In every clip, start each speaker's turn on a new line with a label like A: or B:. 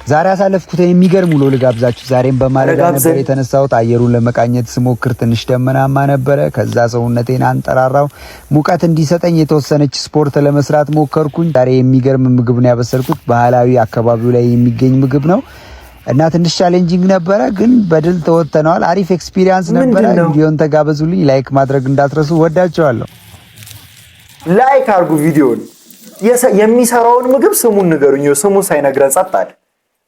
A: ዛሬ ያሳለፍኩት የሚገርም ውሎ ልጋብዛችሁ። ዛሬም በማለዳ ነበር የተነሳሁት። አየሩን ለመቃኘት ስሞክር ትንሽ ደመናማ ነበረ። ከዛ ሰውነቴን አንጠራራው። ሙቀት እንዲሰጠኝ የተወሰነች ስፖርት ለመስራት ሞከርኩኝ። ዛሬ የሚገርም ምግብ ነው ያበሰልኩት። ባህላዊ አካባቢው ላይ የሚገኝ ምግብ ነው እና ትንሽ ቻሌንጂንግ ነበረ፣ ግን በድል ተወጥተነዋል። አሪፍ ኤክስፒሪየንስ ነበረ። ቪዲዮን ተጋበዙልኝ። ላይክ ማድረግ እንዳትረሱ። ወዳቸዋለሁ።
B: ላይክ አድርጉ ቪዲዮን። የሚሰራውን ምግብ ስሙን ንገሩኝ። ስሙን ሳይነግረን ጸጥ አለ።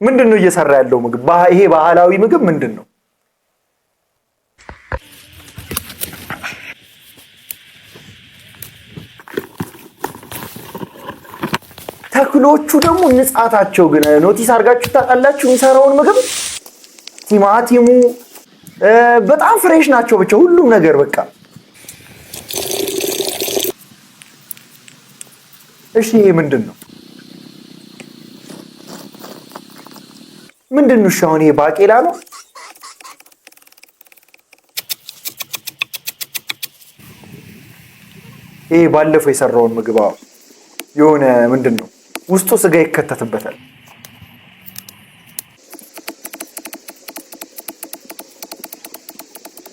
B: ምንድነው እየሰራ ያለው ምግብ? ይሄ ባህላዊ ምግብ ምንድነው? ተክሎቹ ደግሞ ንጻታቸው ግን ኖቲስ አድርጋችሁ ታውቃላችሁ? የሚሰራውን ምግብ ቲማቲሙ በጣም ፍሬሽ ናቸው። ብቻ ሁሉም ነገር በቃ እሺ። ይሄ ምንድነው? ምንድነው? ሻውን ይሄ ባቄላ ነው። ይሄ ባለፈው የሰራውን ምግብ የሆነ ምንድነው ውስጡ ስጋ ይከተትበታል።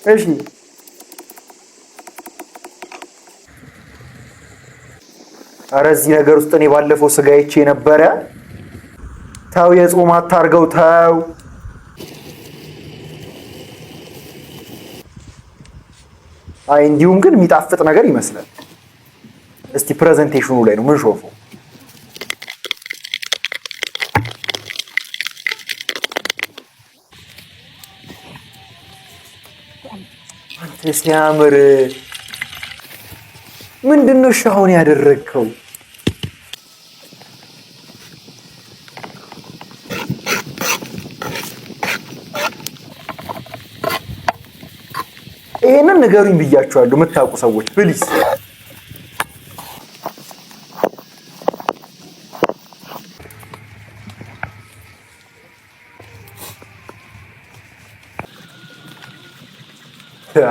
B: እሺ ኧረ እዚህ ነገር ውስጥ እኔ ባለፈው ስጋ ይቼ ነበረ። ተው የጾም አታርገው ተው። አይ እንዲሁም ግን የሚጣፍጥ ነገር ይመስላል። እስቲ ፕሬዘንቴሽኑ ላይ ነው ምን ሾፈው። አንተ ሲያምር ምንድነው ሻውን ያደረግከው? ይሄንን ንገሩኝ ብያችኋለሁ የምታውቁ ሰዎች ፕሊዝ።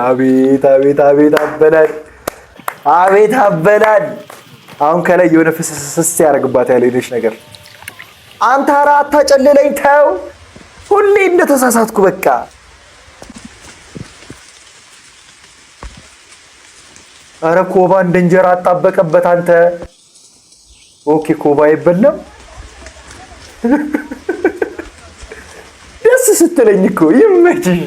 B: አቤት አቤት አቤት አበላል፣ አቤት አበላል። አሁን ከላይ የሆነ ፍስስ ያደርግባት ያለች ነገር። አንተ ኧረ አታጨልለኝ ተው። ሁሌ እንደተሳሳትኩ በቃ። ኧረ ኮባ እንደ እንጀራ አጣበቀበት አንተ። ኦኬ ኮባ አይበላም። ደስ ስትለኝ እኮ ይመችሽ።